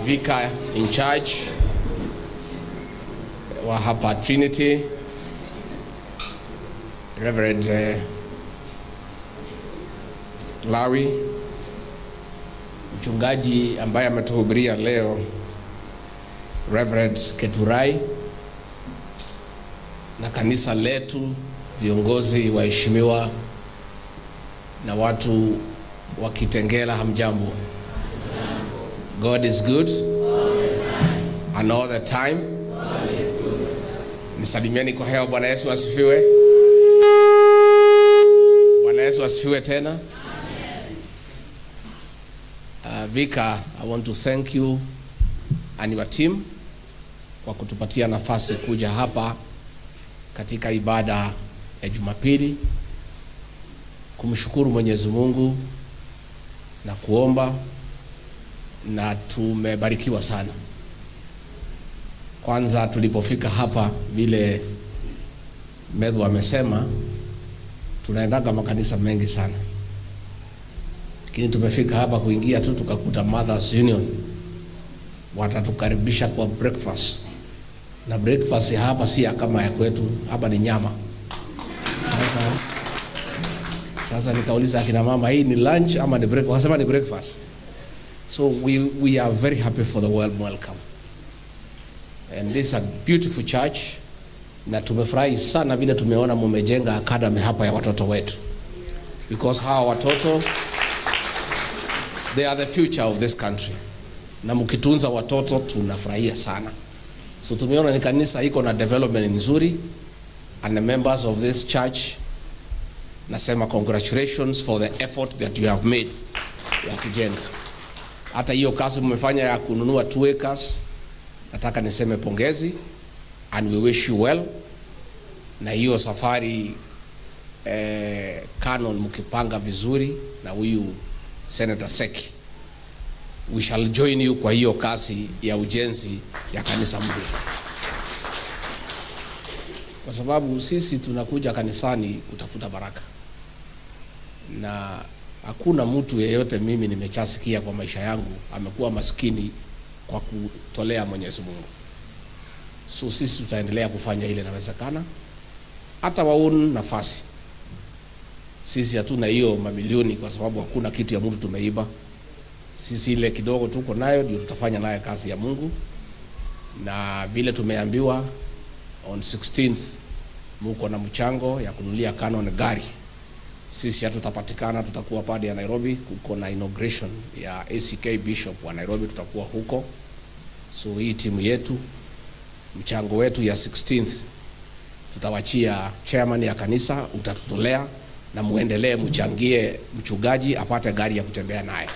Vicar in charge wa hapa Trinity, Reverend Lawi, mchungaji ambaye ametuhubiria leo Reverend Keturai, na kanisa letu, viongozi waheshimiwa na watu wa Kitengela, hamjambo. God is good and all the time. Nisalimieni kwa hewa. Bwana Yesu asifiwe. Bwana Yesu asifiwe tena. Vicar, I want to thank you and your team kwa kutupatia nafasi kuja hapa katika ibada ya Jumapili kumshukuru Mwenyezi Mungu na kuomba, na tumebarikiwa sana. Kwanza tulipofika hapa, vile Medhu amesema, tunaendaga makanisa mengi sana, lakini tumefika hapa kuingia tu tukakuta Mothers Union watatukaribisha kwa breakfast, na breakfast hapa si kama ya kwetu, hapa ni nyama. Sasa nikauliza akina mama, hii ni lunch ama ni breakfast? Wasema ni breakfast. So we are very happy for the warm welcome. And this is a beautiful church, na tumefurahi sana vile tumeona mumejenga academy hapa ya watoto wetu, because hawa watoto, they are the future of this country, na mkitunza watoto tunafurahia sana. So tumeona ni kanisa iko na development nzuri, and the members of this church, nasema congratulations for the effort that you have made ya kujenga. Hata hiyo kazi mmefanya ya kununua 2 acres, nataka niseme pongezi, and we wish you well. Na hiyo safari Canon mkipanga vizuri na huyu Senator Seki, we shall join you kwa hiyo kazi ya ujenzi ya kanisa mpya, kwa sababu sisi tunakuja kanisani kutafuta baraka, na hakuna mtu yeyote mimi nimechasikia kwa maisha yangu amekuwa maskini kwa kutolea Mwenyezi Mungu. So sisi tutaendelea kufanya ile inawezekana, hata waone nafasi. Sisi hatuna hiyo mamilioni kwa sababu hakuna kitu ya mtu tumeiba. Sisi ile kidogo tuko nayo ndio tutafanya nayo kazi ya Mungu. Na vile tumeambiwa on 16th mko na mchango ya kununulia Canon gari. Sisi hatutapatikana, tutakuwa pale ya Nairobi, kuko na inauguration ya ACK Bishop wa Nairobi, tutakuwa huko. So hii timu yetu, mchango wetu ya 16th tutawachia chairman ya kanisa, utatutolea na muendelee mchangie mchungaji apate gari ya kutembea naye.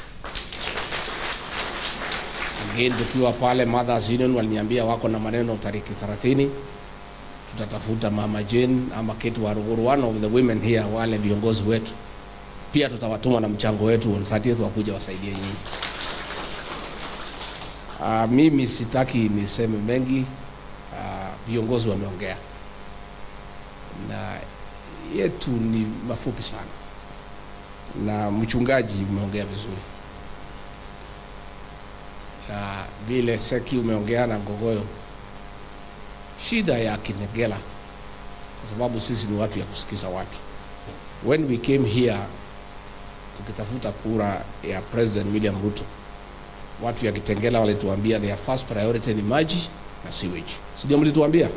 Again, tukiwa pale Mothers Union waliniambia wako na maneno tariki 30, tutatafuta Mama Jane ama Kate Waruguru, one of the women here, wale viongozi wetu, pia tutawatuma na mchango wetu on 30th wakuja wasaidie nyinyi. Mimi sitaki niseme mengi, viongozi wameongea, na yetu ni mafupi sana, na mchungaji umeongea vizuri, na vile Seki umeongea na Ngogoyo. Shida ya Kitengela, kwa sababu sisi ni watu ya kusikiza watu. When we came here tukitafuta kura ya President William Ruto, watu ya Kitengela walituambia their first priority ni maji na sewage. Sio mlituambia?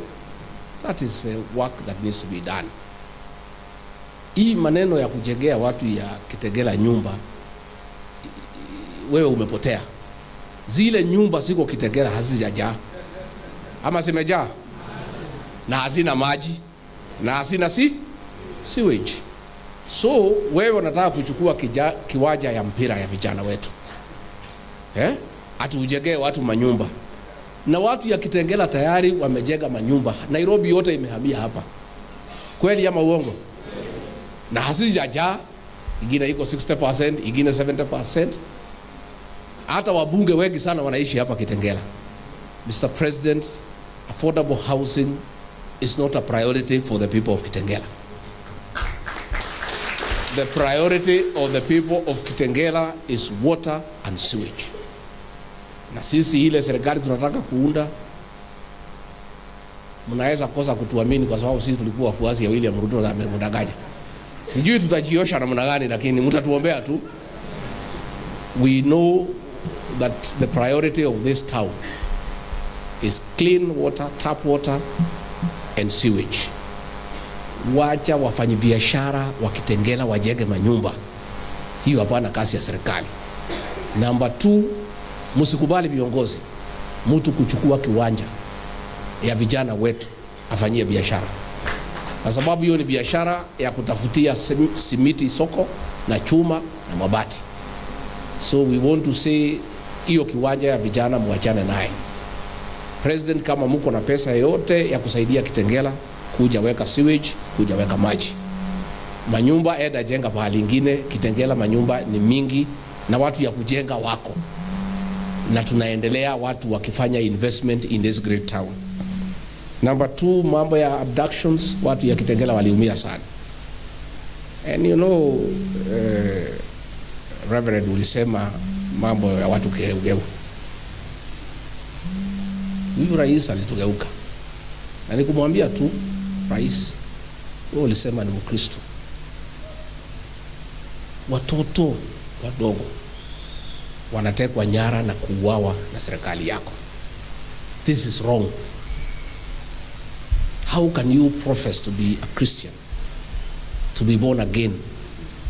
That is a work that needs to be done. Hii maneno ya kujengea watu ya Kitengela nyumba, wewe umepotea. Zile nyumba ziko Kitengela hazijajaa ama zimejaa, na hazina maji na hazina sewage. So wewe unataka kuchukua kiwanja ya mpira ya vijana wetu, atujengee watu manyumba, na watu ya Kitengela tayari wamejenga manyumba. Nairobi yote imehamia hapa, kweli ama uongo? Na hazijajaa, ingine iko 60%, ingine 70%. Hata wabunge wengi sana wanaishi hapa Kitengela. Mr. President, affordable housing is not a priority for the people of Kitengela. The priority of the people of Kitengela is water and sewage. Na sisi ile serikali tunataka kuunda, mnaweza kosa kutuamini kwa sababu sisi tulikuwa wafuasi ya William Ruto na amemdanganya. Sijui tutajiosha namna gani, lakini mtatuombea tu. We know that the priority of this town is clean water, tap water and sewage. Wacha wafanyabiashara wa Kitengela wajenge manyumba. Hiyo hapana kazi ya serikali. Number 2, msikubali viongozi mtu kuchukua kiwanja ya vijana wetu afanyie biashara, kwa sababu hiyo ni biashara ya kutafutia simiti soko na chuma na mabati. So we want to say hiyo kiwanja ya vijana muachane naye. President, kama mko na pesa yote ya kusaidia Kitengela, kuja weka sewage, kuja weka maji. Manyumba eda jenga pahali ingine. Kitengela manyumba ni mingi na watu ya kujenga wako, na tunaendelea watu wakifanya investment in this great town. Number 2, mambo ya abductions, watu ya Kitengela waliumia sana. And you know, Reverend ulisema mambo ya watu keugeu. Huyu rais alitugeuka. Na nikumwambia tu, rais, wewe ulisema ni Mkristo. Watoto wadogo wanatekwa nyara na kuuawa na serikali yako. This is wrong. How can you profess to be a Christian, to be born again,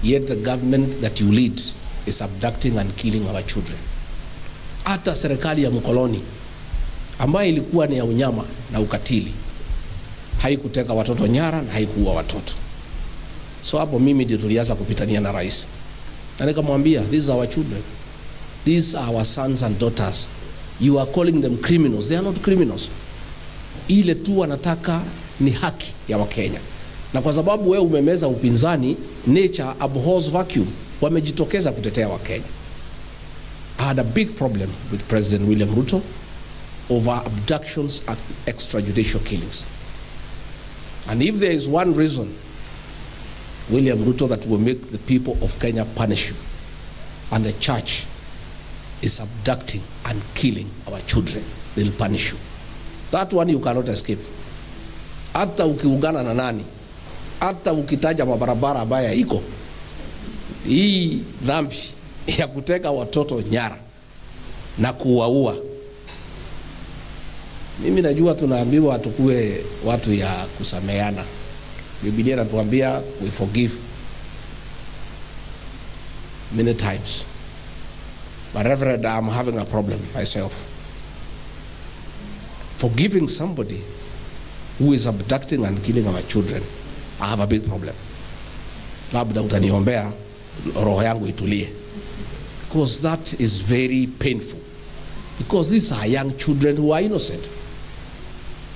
yet the government that you lead is abducting and killing our children? Hata serikali ya mkoloni ambayo ilikuwa ni ya unyama na ukatili haikuteka watoto nyara na haikuua watoto. So hapo mimi ndio tulianza kupitania na rais. Na nikamwambia, these are our children. These are our sons and daughters. You are calling them criminals. They are not criminals. Ile tu wanataka ni haki ya Wakenya. Na kwa sababu wewe umemeza upinzani, nature abhors vacuum. Wamejitokeza kutetea Wakenya. I had a big problem with President William Ruto over abductions and extrajudicial killings. And if there is one reason, William Ruto, that will make the people of Kenya punish you, and the church is abducting and killing our children, they'll punish you. That one you cannot escape. Hata ukiungana na nani, hata ukitaja mabarabara ambayo iko, hii dhambi ya kuteka watoto nyara na kuwaua. Mimi najua tunaambiwa tukue watu ya kusameheana. Biblia inatuambia we forgive many times. But Reverend, I'm having a problem myself. Forgiving somebody who is abducting and killing our children, I have a big problem. Labda utaniombea roho yangu itulie. Because that is very painful. Because these are young children who are innocent.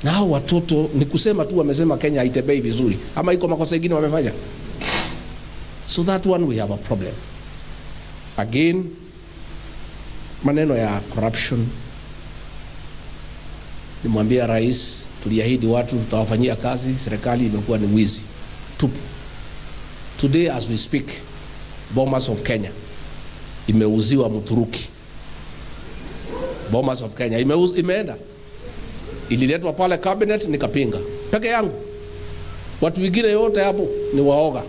Na hao watoto ni kusema tu wamesema Kenya haitembei vizuri, ama iko makosa mengine wamefanya. So that one we have a problem. Again, maneno ya corruption. Nimwambia rais, tuliahidi watu tutawafanyia kazi, serikali imekuwa ni wizi tupu. Today as we speak, Bomas of Kenya imeuziwa Mturuki. Bomas of Kenya imeenda. Ililetwa pale cabinet nikapinga peke yangu. Watu wengine yote hapo ni waoga.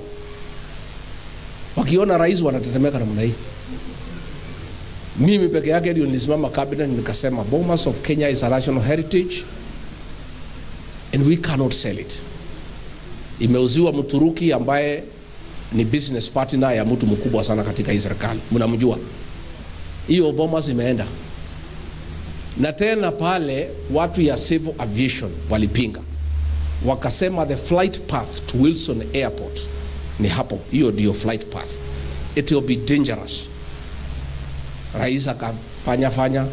Wakiona rais wanatetemeka namna hii. Mimi peke yake ndio nilisimama cabinet nikasema Bomas of Kenya is a national heritage and we cannot sell it. Imeuziwa Mturuki ambaye ni business partner ya mtu mkubwa sana katika hii serikali. Mnamjua. Hiyo Bomas imeenda. Na tena pale watu ya civil aviation walipinga. Wakasema the flight path to Wilson Airport ni hapo. Hiyo ndio flight path. It will be dangerous. Rais akafanya.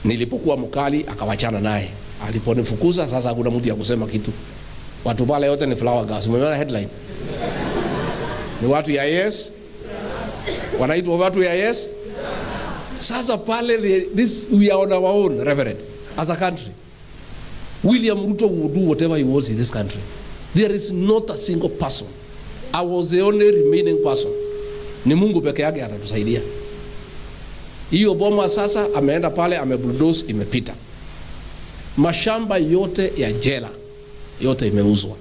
Nilipokuwa mkali akawachana naye. Aliponifukuza sasa hakuna mtu ya kusema kitu. Watu pale yote ni flower gas. Umeona headline? Ni watu ya yes. Wanaitwa watu ya yes. Sasa pale this we are on our own, Reverend, as a country. William Ruto will do whatever he wants in this country. There is not a single person. I was the only remaining person. Ni Mungu peke yake atatusaidia. Hiyo boma sasa ameenda pale amebulldoze, imepita. Mashamba yote ya jela yote imeuzwa.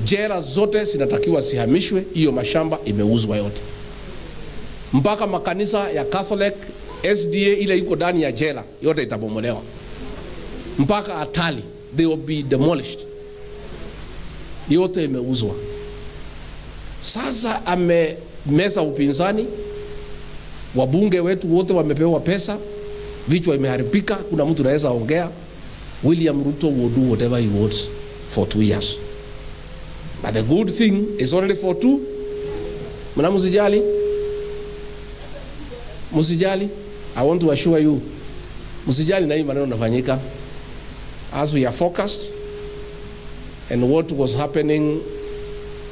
Jela zote zinatakiwa sihamishwe, hiyo mashamba imeuzwa yote. Mpaka makanisa ya Catholic, SDA ile yuko ndani ya jela yote itabomolewa. Mpaka Atali, they will be demolished. Yote imeuzwa. Sasa amemeza upinzani, wabunge wetu wote wamepewa pesa, vichwa imeharibika, kuna mtu anaweza ongea. William Ruto will do whatever he wants for 2 years. But the good thing is only for 2. Mna musijali? Musijali? I want to assure you, musijali na hii maneno nafanyika. As we are focused, and what was happening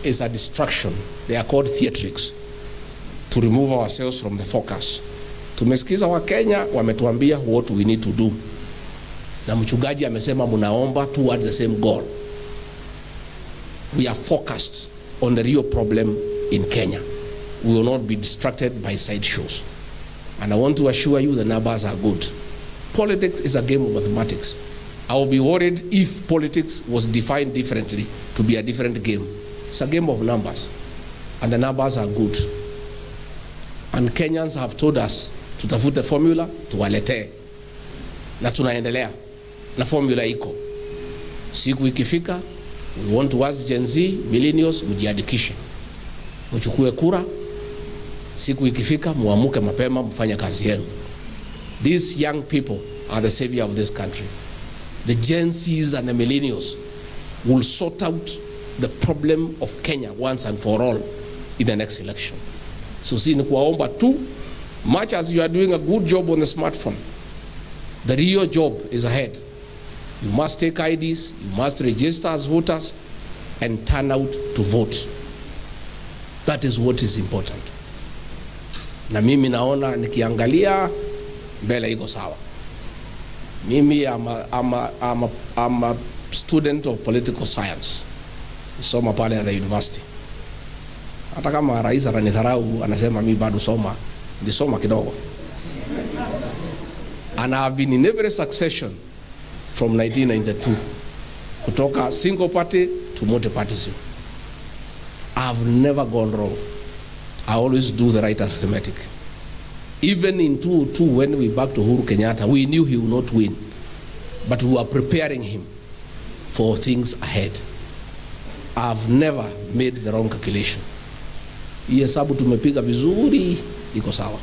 is a distraction. They are called theatrics, to remove ourselves from the focus. Tumesikiza wa Kenya wametuambia what we need to do. Na mchungaji amesema munaomba towards the same goal. We are focused on the real problem in Kenya. We will not be distracted by side shows. And I want to assure you the numbers are good. Politics is a game of mathematics. I will be worried if politics was defined differently to be a different game. It's a game of numbers. And the numbers are good. And Kenyans have told us tutafute formula tuwaletee. Na tunaendelea. Na formula iko. Siku ikifika, we want to ask Gen Z, millennials, mjiandikishe. Mchukue kura. Siku ikifika, muamuke mapema mfanye kazi yenu. These young people are the savior of this country. The Gen Zs and the millennials will sort out the problem of Kenya once and for all in the next election. So si ni kuwaomba tu, much as you are doing a good job on the smartphone, the real job is ahead. You must take IDs, you must register as voters and turn out to vote. That is what is important. Na mimi naona nikiangalia mbele iko sawa. Mimi I'm a student of political science. Nisoma pale at the university. Hata kama rais ananidharau anasema mimi bado soma, nilisoma kidogo. And I have been in every succession from 1992. Kutoka single party to multi-partyism. I have never gone wrong. I always do the right arithmetic. Even in 2002, when we back to Uhuru Kenyatta, we knew he would not win. But we were preparing him for things ahead. I've never made the wrong calculation. Hii hesabu tumepiga vizuri, iko sawa.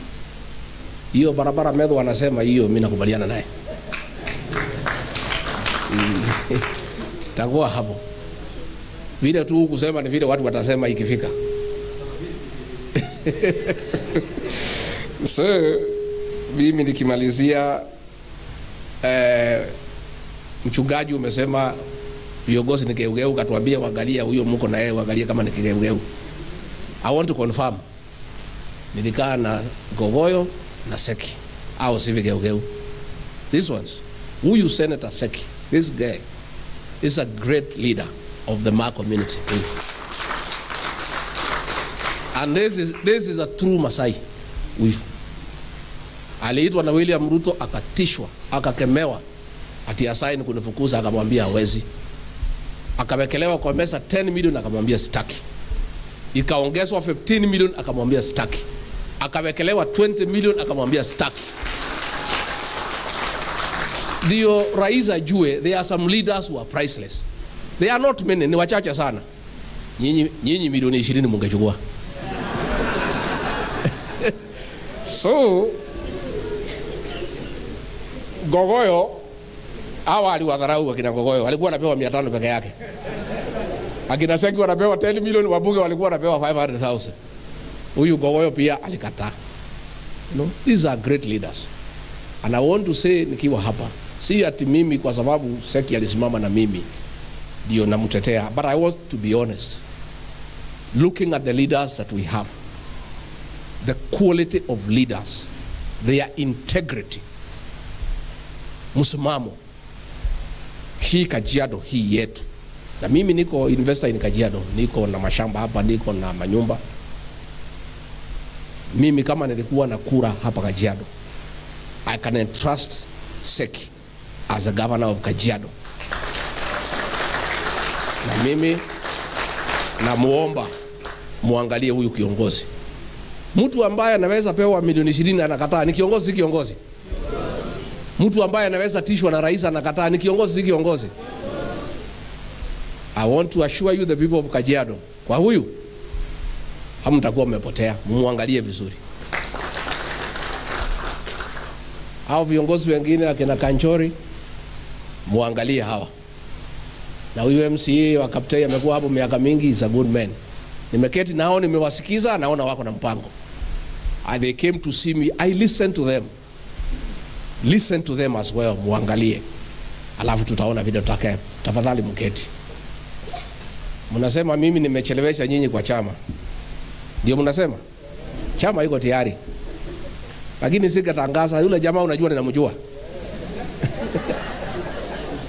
Hiyo barabara Medho wanasema hiyo mimi nakubaliana naye. Takuwa hapo. Vile tu kusema ni vile watu watasema ikifika. So, mimi nikimalizia, mchungaji umesema viongozi ni kigeugeu, katuambia waangalia huyo mko na yeye waangalia kama ni kigeugeu. I want to confirm. Nilikaa na Gogoyo na Seki. Au si vigeugeu. These ones. Huyu Senator Seki, this guy is a great leader of the Maa community. And this is a true Masai. Aliitwa na William Ruto akatishwa, akakemewa, ati asaini kunifukuza, akamwambia hawezi. Akawekelewa kwa mesa 10 million, akamwambia sitaki. Ikaongezwa 15 million, akamwambia sitaki. Akawekelewa 20 million, akamwambia sitaki. Ndio rais ajue there are some leaders who are priceless. They are not many, ni wachache sana. Nyinyi milioni 20 mungechukua. So Gogoyo hawa aliwadharau akina Gogoyo, walikuwa wanapewa 500 peke yake. Akina Seki wanapewa 10 million, wabunge walikuwa wanapewa 500,000. Huyu Gogoyo pia alikataa. These are great leaders. And I want to say nikiwa hapa, si ati mimi kwa sababu Seki alisimama na mimi ndio namtetea, but I want to be honest. Looking at the leaders that we have, the quality of leaders, their integrity, msimamo, hii Kajiado hii yetu. Na mimi niko investor in Kajiado, niko na mashamba hapa, niko na manyumba. mimi kama nilikuwa na kura hapa Kajiado, I can entrust Seki as a governor of Kajiado. Na mimi namuomba muangalie huyu kiongozi. Mtu ambaye anaweza pewa milioni 20 anakataa, ni kiongozi si kiongozi? Mtu ambaye anaweza tishwa na rais anakataa, ni kiongozi si kiongozi? I want to assure you the people of Kajiado, kwa huyu hamtakuwa mmepotea, muangalie vizuri. Hao viongozi wengine akina Kanchori muangalie hawa. Na huyu MCA wa Kaptei amekuwa hapo miaka mingi, is a good man. Nimeketi nao, nimewasikiza, naona wako na mpango. And they came to see me, I listened to them. Listen to them as well, muangalie. Alafu tutaona video tutakaye. Tafadhali mketi. Mnasema mimi nimechelewesha nyinyi kwa chama. Ndio mnasema? Chama iko tayari. Lakini sikatangaza yule jamaa, unajua ninamjua.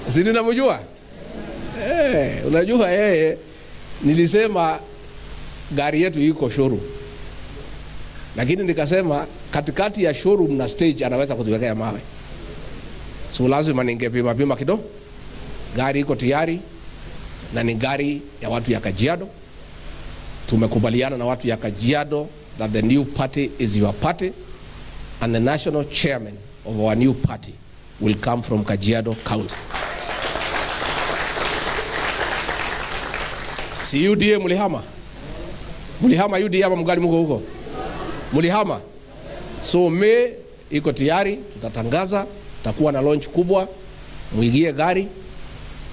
Si ninamjua? Unajua nilisema gari yetu iko showroom. Lakini nikasema katikati ya showroom na stage anaweza kutuwekea mawe. So lazima ningepima kidogo. Gari iko tayari na ni gari ya watu ya Kajiado. Tumekubaliana na watu ya Kajiado that the new party is your party and the national chairman of our new party will come from Kajiado County. Si UDA mulihama? Mulihama UDA ama mgali mko huko? Mulihama? So me iko tayari, tutatangaza, tutakuwa na launch kubwa, muigie gari,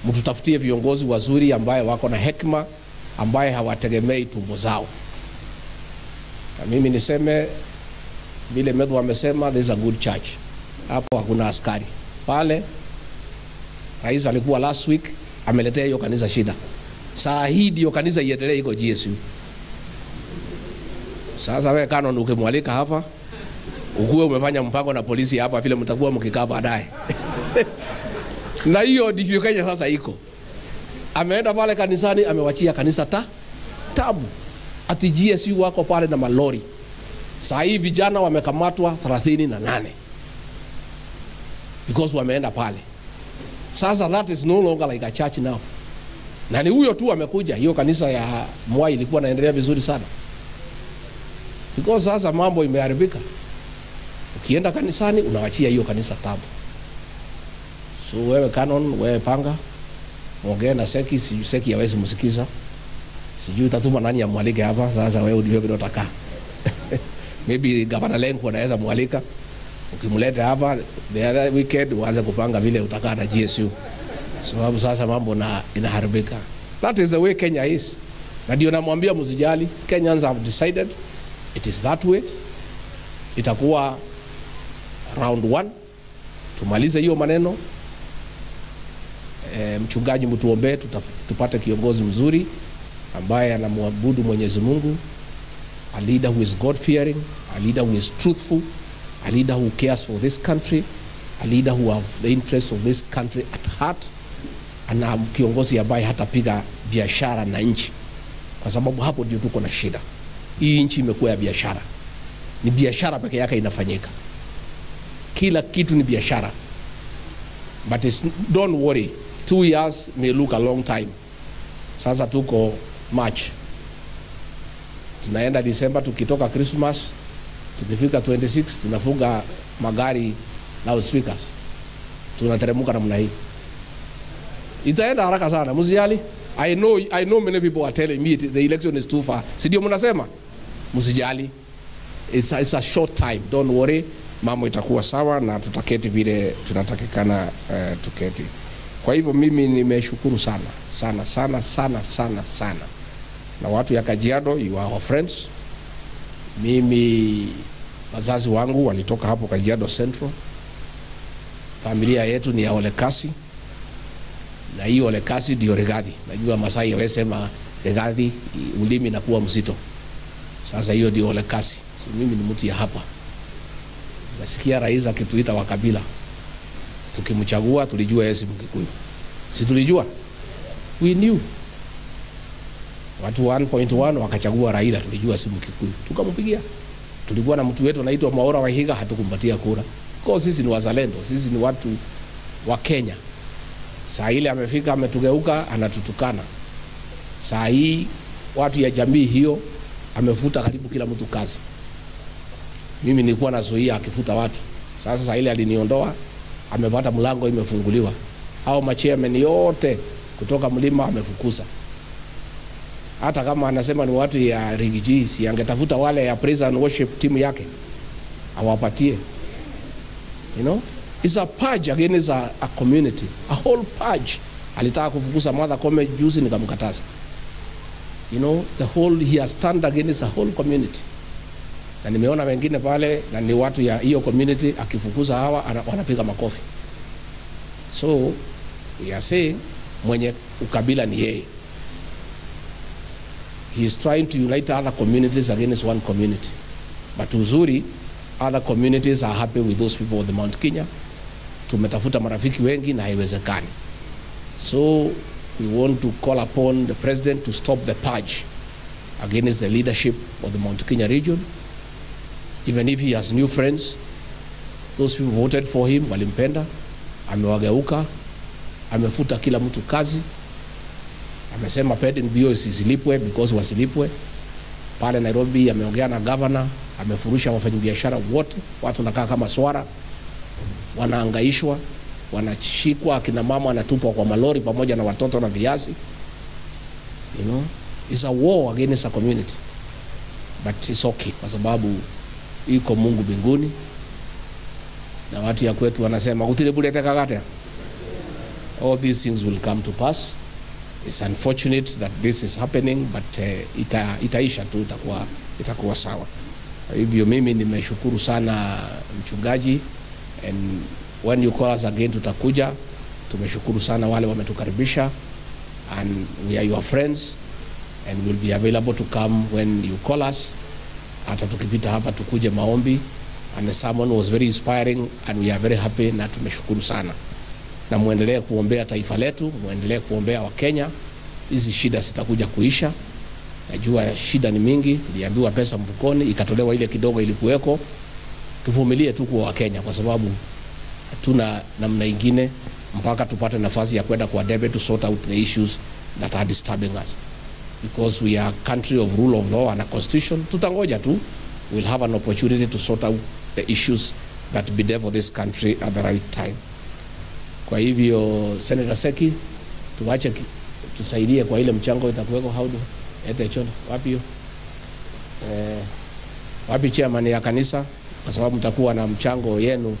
mtutafutie viongozi wazuri ambaye wako na hekima, ambaye hawategemei tumbo zao. Na mimi niseme vile Medhu amesema, there is a good church. Hapo hakuna askari. Pale rais alikuwa last week, ameletea hiyo kanisa shida. Saa hii ndio kanisa iendelee iko GSU. Sasa wewe Canon ukimwalika hapa, ukuwe umefanya mpango na polisi hapa vile mtakuwa mkikaa baadaye. Na hiyo ndivyo Kenya sasa iko. Ameenda pale kanisani, amewachia kanisa tabu. Ati GSU wako pale na malori. Saa hii vijana wamekamatwa 38. Because wameenda pale. Sasa that is no longer like a church now. Na ni huyo tu amekuja, hiyo kanisa ya Mwai ilikuwa inaendelea vizuri sana. Because sasa mambo imeharibika. Ukienda kanisani unawachia hiyo kanisa tabu. So wewe Canon, wewe panga, ongea na Seki, si Seki hawezi msikiza. Sijui utatuma nani amwalike hapa, sasa wewe ndio unataka. Maybe Governor Lenku anaweza mwalika. Ukimleta hapa the other weekend uanze kupanga vile utakaa na GSU. Sababu sasa mambo inaharibika. That is the way Kenya is. Na ndio namwambia msijali, Kenyans have decided it is that way. Itakuwa round 1. Tumalize hiyo maneno. Mchungaji mtuombe tupate kiongozi mzuri ambaye anamwabudu Mwenyezi Mungu, a leader who is God fearing, a leader who is truthful, a leader who cares for this country, a leader who have the interests of this country at heart, na kiongozi ambaye hatapiga biashara na nchi, kwa sababu hapo ndio tuko na shida. Hii nchi imekuwa ya biashara. Ni biashara pekee yake inafanyika. Kila kitu ni biashara. But don't worry, 2 years may look a long time. Sasa tuko March. Tunaenda December, tukitoka Christmas, tukifika 26 tunafunga magari na speakers. Tunateremka namna hii. Itaenda haraka sana, msijali. I know many people are telling me the election is too far. Si ndio mnasema? Msijali. It's a short time. Don't worry. Mambo itakuwa sawa na tutaketi vile tunatakikana tuketi. Kwa hivyo mimi nimeshukuru sana. Na watu ya Kajiado, you are our friends. Mimi wazazi wangu walitoka hapo Kajiado Central. Familia yetu ni ya Olekasi. Na hiyo Olekasi ndio Rigathi. Najua Masai wamesema Rigathi ulimi na kuwa mzito. Sasa hiyo ndio Olekasi. So mimi ni mtu ya hapa. Nasikia rais akituita wa kabila. Tukimchagua tulijua yeye si Mkikuyu. Si tulijua? We knew. Watu 1.1 wakachagua Raila, tulijua si Mkikuyu. Tukampigia. Tulikuwa na mtu wetu anaitwa Mwaura Wahiga, hatukumpatia kura. Kwa sisi ni wazalendo, sisi ni watu wa Kenya. Saa ile amefika ametugeuka, anatutukana. Saa hii watu ya jamii hiyo amefuta karibu kila mtu kazi. Mimi nilikuwa nazuia akifuta watu. Sasa saa ile aliniondoa, amepata mlango imefunguliwa. Hao machairman yote kutoka mlima amefukuza. Hata kama anasema ni watu ya Rigiji, si angetafuta wale ya praise and worship timu yake awapatie. You know, it's a purge against a community, a whole purge. Alitaka kufukuza Martha Koome juzi, nikamkataza. You know, he has turned against a whole community. Na nimeona wengine pale na ni watu ya hiyo community, akifukuza hawa wanapiga makofi. So we are saying mwenye ukabila ni yeye. He is trying to unite other communities against one community. But uzuri, other communities are happy with those people of the Mount Kenya. Tumetafuta marafiki wengi na haiwezekani. So we want to call upon the president to stop the purge against the leadership of the Mount Kenya region. Even if he has new friends, those who voted for him walimpenda, amewageuka, amefuta kila mtu kazi. Amesema pending bills isilipwe because wasilipwe. Pale Nairobi ameongea na governor, amefurusha wafanyabiashara wote, watu wanakaa kama swara, wanaangaishwa, wanashikwa, akina mama wanatupwa kwa malori pamoja na watoto na viazi. You know, it's a war against a community. But it's okay kwa sababu iko Mungu mbinguni. Na watu ya kwetu wanasema utile bulete kagate. All these things will come to pass. It's unfortunate that this is happening, but itaisha tu, itakuwa sawa. Hivyo mimi nimeshukuru sana mchungaji, and when you call us again tutakuja. Tumeshukuru sana wale wametukaribisha, and we are your friends and we'll be available to come when you call us. Hata tukipita hapa tukuje maombi, and the sermon was very inspiring and we are very happy, na tumeshukuru sana. Na muendelee kuombea taifa letu, muendelee kuombea wa Kenya. Hizi shida zitakuja kuisha. Najua shida ni mingi, niliambiwa pesa mfukoni ikatolewa ile kidogo ilikuweko. Tuvumilie tu kwa Kenya kwa sababu hatuna namna nyingine mpaka tupate nafasi ya kwenda kwa debe to sort out the issues that are disturbing us. Because we are a country of rule of law and a constitution, tutangoja tu. We'll have an opportunity to sort out the issues that bedevil this country at the right time. Kwa hivyo Senator Seki, tuache tusaidie kwa ile mchango itakuweko. How do ete chono wapi hiyo wapi chairman ya kanisa, kwa sababu mtakuwa na mchango yenu